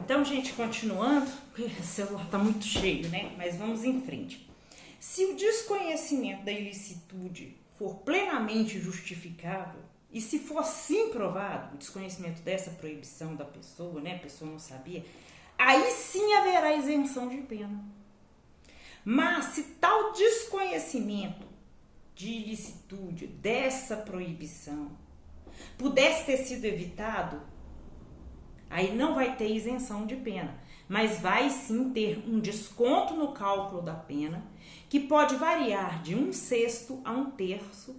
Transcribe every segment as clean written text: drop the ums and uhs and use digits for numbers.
Então, gente, continuando, porque o celular tá muito cheio, né? Mas vamos em frente. Se o desconhecimento da ilicitude for plenamente justificável, e se for sim provado o desconhecimento dessa proibição da pessoa, né? A pessoa não sabia, aí sim haverá isenção de pena. Mas se tal desconhecimento de ilicitude dessa proibição pudesse ter sido evitado, aí não vai ter isenção de pena, mas vai sim ter um desconto no cálculo da pena, que pode variar de 1/6 a 1/3,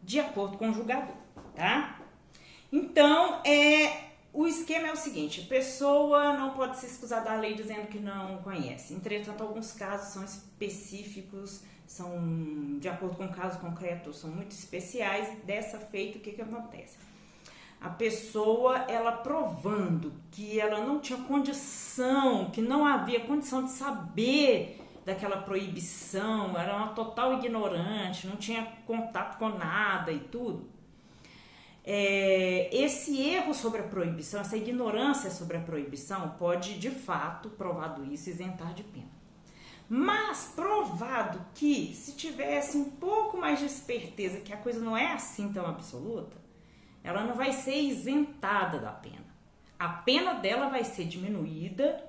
de acordo com o julgador, tá? Então, o esquema é o seguinte: a pessoa não pode se excusar da lei dizendo que não conhece. Entretanto, alguns casos são específicos, são de acordo com o caso concreto, são muito especiais. Dessa feita, o que acontece? A pessoa, ela provando que ela não tinha condição, que não havia condição de saber daquela proibição, era uma total ignorante, não tinha contato com nada e tudo. Esse erro sobre a proibição, essa ignorância sobre a proibição pode, de fato, provado isso, isentar de pena. Mas provado que, se tivesse um pouco mais de esperteza que a coisa não é assim tão absoluta, ela não vai ser isentada da pena. A pena dela vai ser diminuída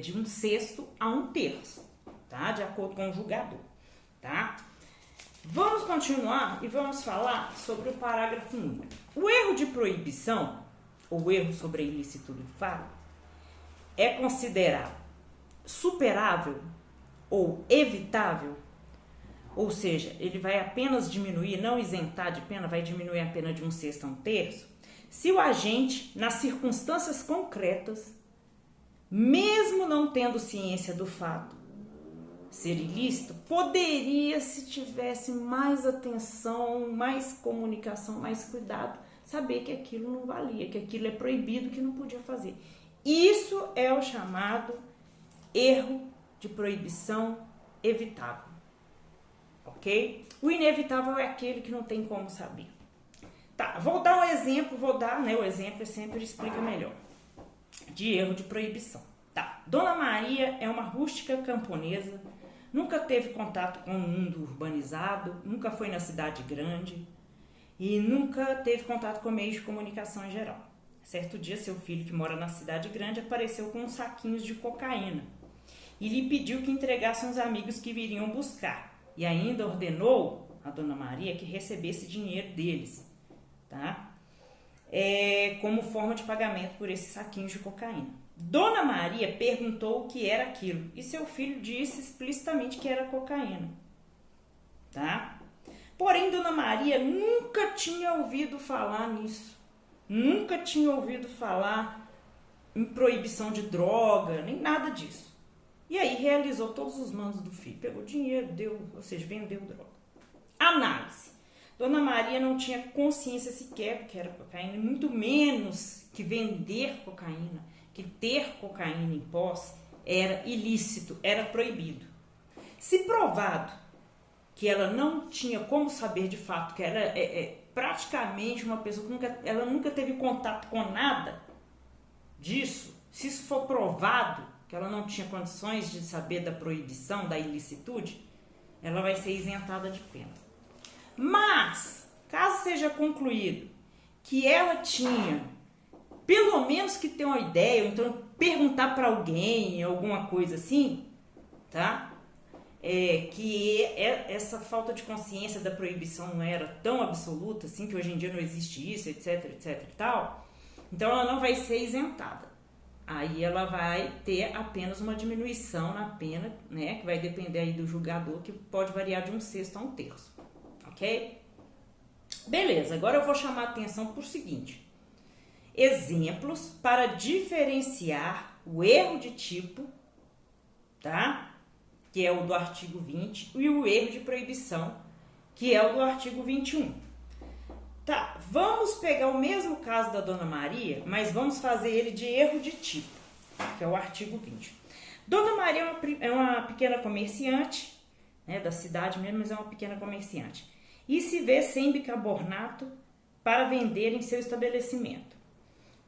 de 1/6 a 1/3, tá? De acordo com o julgador, tá? Vamos continuar e vamos falar sobre o parágrafo único. O erro de proibição, ou erro sobre a ilicitude do fato, é considerado superável ou evitável, ou seja, ele vai apenas diminuir, não isentar de pena, vai diminuir a pena de 1/6 a 1/3, se o agente, nas circunstâncias concretas, mesmo não tendo ciência do fato ser ilícito, poderia, se tivesse mais atenção, mais comunicação, mais cuidado, saber que aquilo não valia, que aquilo é proibido, que não podia fazer. Isso é o chamado erro de proibição evitável, ok? O inevitável é aquele que não tem como saber. Tá, vou dar um exemplo, o exemplo sempre explica melhor, de erro de proibição. Tá, Dona Maria é uma rústica camponesa, nunca teve contato com o mundo urbanizado, nunca foi na cidade grande e nunca teve contato com meios de comunicação em geral. Certo dia, seu filho, que mora na cidade grande, apareceu com uns saquinhos de cocaína e lhe pediu que entregasse uns amigos que viriam buscar, e ainda ordenou a Dona Maria que recebesse dinheiro deles, tá? Como forma de pagamento por esses saquinhos de cocaína. Dona Maria perguntou o que era aquilo e seu filho disse explicitamente que era cocaína, tá? Porém, Dona Maria nunca tinha ouvido falar nisso, nunca tinha ouvido falar em proibição de droga, nem nada disso. E aí realizou todos os mandos do filho, pegou dinheiro, vendeu droga. Análise. Dona Maria não tinha consciência sequer que era cocaína, muito menos que vender cocaína, que ter cocaína em posse era ilícito, era proibido. Se provado que ela não tinha como saber de fato que era praticamente uma pessoa que ela nunca teve contato com nada disso, se isso for provado que ela não tinha condições de saber da proibição, da ilicitude, ela vai ser isentada de pena. Mas, caso seja concluído que ela tinha, pelo menos que ter uma ideia, ou então perguntar para alguém, alguma coisa assim, tá? Que essa falta de consciência da proibição não era tão absoluta assim, que hoje em dia não existe isso, etc, etc e tal, então ela não vai ser isentada. Aí ela vai ter apenas uma diminuição na pena, né? Que vai depender aí do julgador, que pode variar de 1/6 a 1/3, ok? Beleza, agora eu vou chamar a atenção para o seguinte: exemplos para diferenciar o erro de tipo, tá? Que é o do artigo 20, e o erro de proibição, que é o do artigo 21. Tá, vamos pegar o mesmo caso da Dona Maria, mas vamos fazer ele de erro de tipo, que é o artigo 20. Dona Maria é uma pequena comerciante, né, da cidade mesmo, mas é uma pequena comerciante, e se vê sem bicarbonato para vender em seu estabelecimento.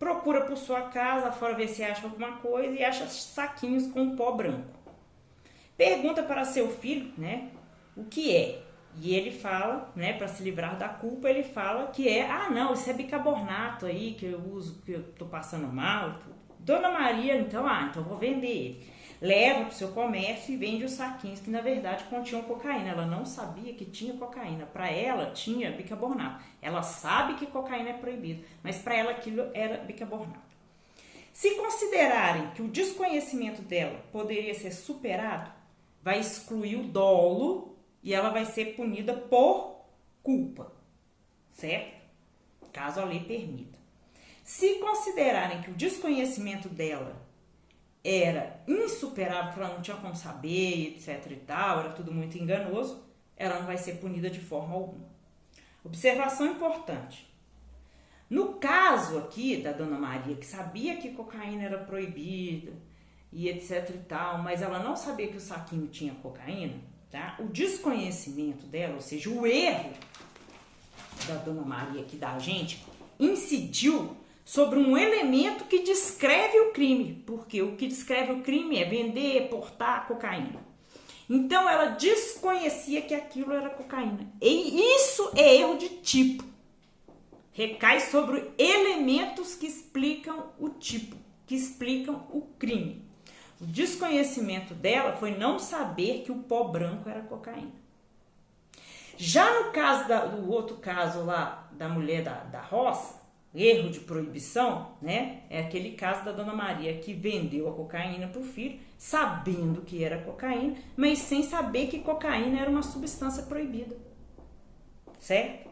procura por sua casa, fora ver se acha alguma coisa e acha saquinhos com pó branco. Pergunta para seu filho, né, o que é. E ele fala, né, para se livrar da culpa, ele fala que não, isso é bicarbonato aí que eu uso, que eu tô passando mal. Dona Maria, então eu vou vender ele. Leva para o seu comércio e vende os saquinhos que na verdade continham cocaína. Ela não sabia que tinha cocaína. Para ela tinha bicarbonato. Ela sabe que cocaína é proibido, mas para ela aquilo era bicarbonato. Se considerarem que o desconhecimento dela poderia ser superado, vai excluir o dolo e ela vai ser punida por culpa, certo? Caso a lei permita. Se considerarem que o desconhecimento dela era insuperável, que ela não tinha como saber, etc e tal, era tudo muito enganoso, ela não vai ser punida de forma alguma. Observação importante. No caso aqui da Dona Maria, que sabia que cocaína era proibida e etc e tal, mas ela não sabia que o saquinho tinha cocaína, tá? O desconhecimento dela, ou seja, o erro da Dona Maria aqui da gente, incidiu sobre um elemento que descreve o crime, porque o que descreve o crime é vender, portar cocaína. Então ela desconhecia que aquilo era cocaína. E isso é erro de tipo. Recai sobre elementos que explicam o tipo, que explicam o crime. O desconhecimento dela foi não saber que o pó branco era cocaína. Já no caso do outro caso lá da mulher da roça, erro de proibição, né? É aquele caso da Dona Maria que vendeu a cocaína para o filho, sabendo que era cocaína, mas sem saber que cocaína era uma substância proibida. Certo?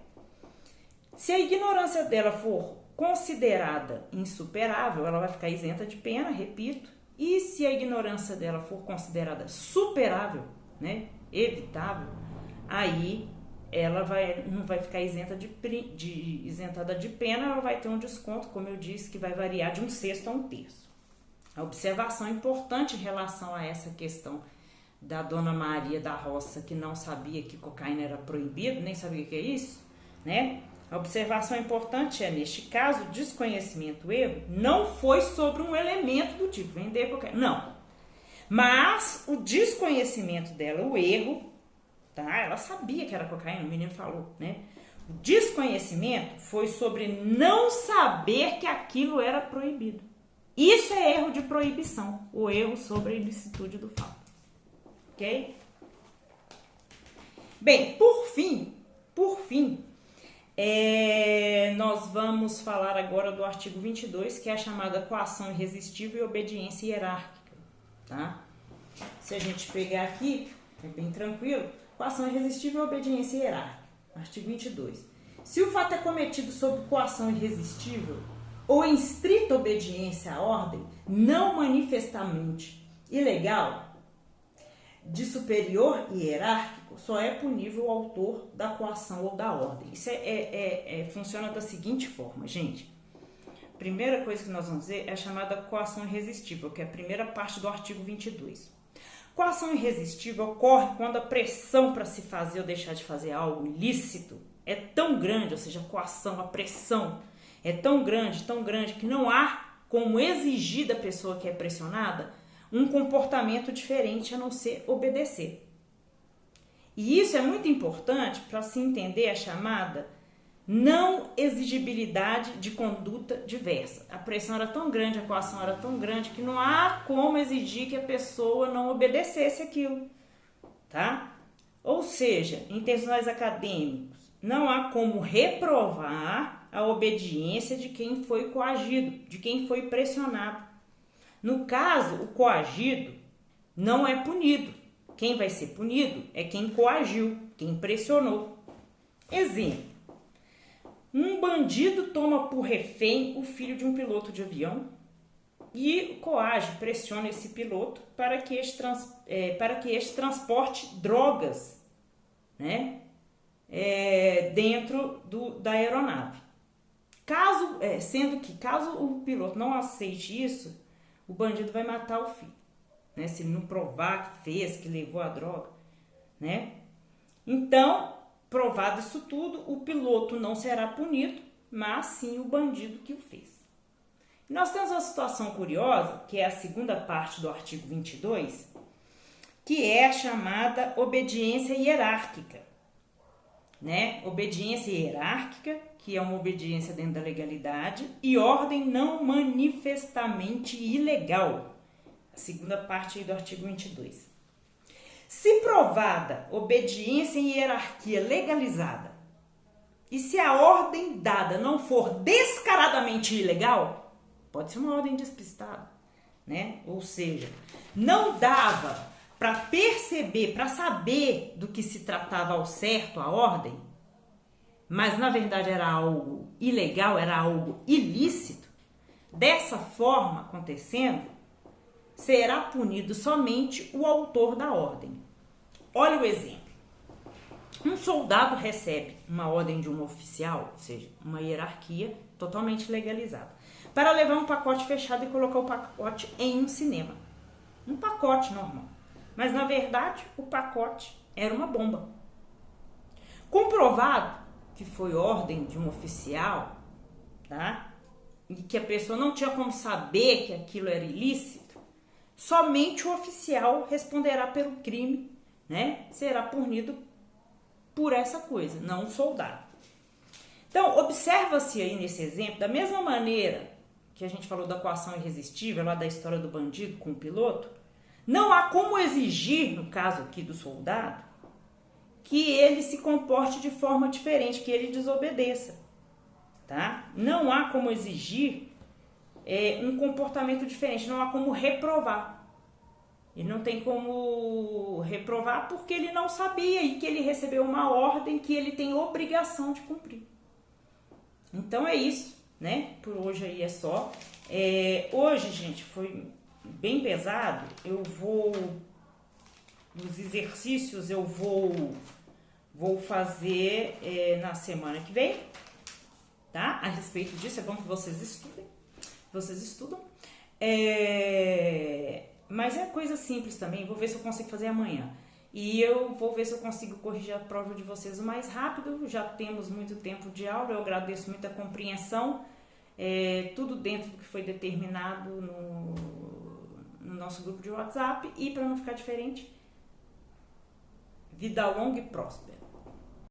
Se a ignorância dela for considerada insuperável, ela vai ficar isenta de pena, repito. E se a ignorância dela for considerada superável, né? Evitável, aí ela não vai ficar isentada de pena, ela vai ter um desconto, como eu disse, que vai variar de 1/6 a 1/3. A observação importante em relação a essa questão da Dona Maria da Roça, que não sabia que cocaína era proibido, nem sabia o que é isso, né? A observação importante é, neste caso, o desconhecimento, o erro, não foi sobre um elemento do tipo vender cocaína, não. Mas o desconhecimento dela, o erro, tá? Ela sabia que era cocaína, o menino falou, né? O desconhecimento foi sobre não saber que aquilo era proibido. Isso é erro de proibição, o erro sobre a ilicitude do fato. Ok? Bem, por fim, nós vamos falar agora do artigo 22, que é a chamada coação irresistível e obediência hierárquica, tá? Se a gente pegar aqui, é bem tranquilo. Coação irresistível e obediência hierárquica. Artigo 22. Se o fato é cometido sob coação irresistível ou em estrita obediência à ordem, não manifestamente ilegal, de superior e hierárquico, só é punível o autor da coação ou da ordem. Isso funciona da seguinte forma, gente. A primeira coisa que nós vamos ver é a chamada coação irresistível, que é a primeira parte do artigo 22. Coação irresistível ocorre quando a pressão para se fazer ou deixar de fazer algo ilícito é tão grande, ou seja, a coação, a pressão é tão grande, que não há como exigir da pessoa que é pressionada um comportamento diferente a não ser obedecer. E isso é muito importante para se entender a chamada não exigibilidade de conduta diversa. A pressão era tão grande, a coação era tão grande que não há como exigir que a pessoa não obedecesse aquilo, tá? Ou seja, em termos acadêmicos, não há como reprovar a obediência de quem foi coagido, de quem foi pressionado. No caso, o coagido não é punido. Quem vai ser punido é quem coagiu, quem pressionou. Exemplo. Um bandido toma por refém o filho de um piloto de avião e coage, pressiona esse piloto para que este transporte drogas, né, dentro da aeronave. Sendo que caso o piloto não aceite isso, o bandido vai matar o filho, né, se ele não provar que fez, que levou a droga, né? Então, provado isso tudo, o piloto não será punido, mas sim o bandido que o fez. Nós temos uma situação curiosa, que é a segunda parte do artigo 22, que é a chamada obediência hierárquica, né? Obediência hierárquica, que é uma obediência dentro da legalidade, e ordem não manifestamente ilegal, a segunda parte aí do artigo 22. Se provada obediência em hierarquia legalizada, e se a ordem dada não for descaradamente ilegal, pode ser uma ordem despistada, né? Ou seja, não dava para perceber, para saber do que se tratava ao certo a ordem, mas na verdade era algo ilegal, era algo ilícito. Dessa forma acontecendo, será punido somente o autor da ordem. Olha o exemplo. Um soldado recebe uma ordem de um oficial, ou seja, uma hierarquia totalmente legalizada, para levar um pacote fechado e colocar o pacote em um cinema. Um pacote normal. Mas, na verdade, o pacote era uma bomba. Comprovado que foi ordem de um oficial, tá? E que a pessoa não tinha como saber que aquilo era ilícito, somente o oficial responderá pelo crime, né? Será punido por essa coisa, não o soldado. Então, observa-se aí nesse exemplo, da mesma maneira que a gente falou da coação irresistível, lá da história do bandido com o piloto, não há como exigir, no caso aqui do soldado, que ele se comporte de forma diferente, que ele desobedeça, tá? Não há como exigir um comportamento diferente, não há como reprovar. Ele não tem como reprovar porque ele não sabia e que ele recebeu uma ordem que ele tem obrigação de cumprir. Então é isso, né? Por hoje aí é só. Hoje, gente, foi bem pesado. Os exercícios eu vou fazer na semana que vem, tá? A respeito disso, é bom que vocês estudem. Vocês estudam. Mas é coisa simples também, vou ver se eu consigo fazer amanhã. E eu vou ver se eu consigo corrigir a prova de vocês o mais rápido. Já temos muito tempo de aula, eu agradeço muito a compreensão. Tudo dentro do que foi determinado no nosso grupo de WhatsApp. E para não ficar diferente, vida longa e próspera.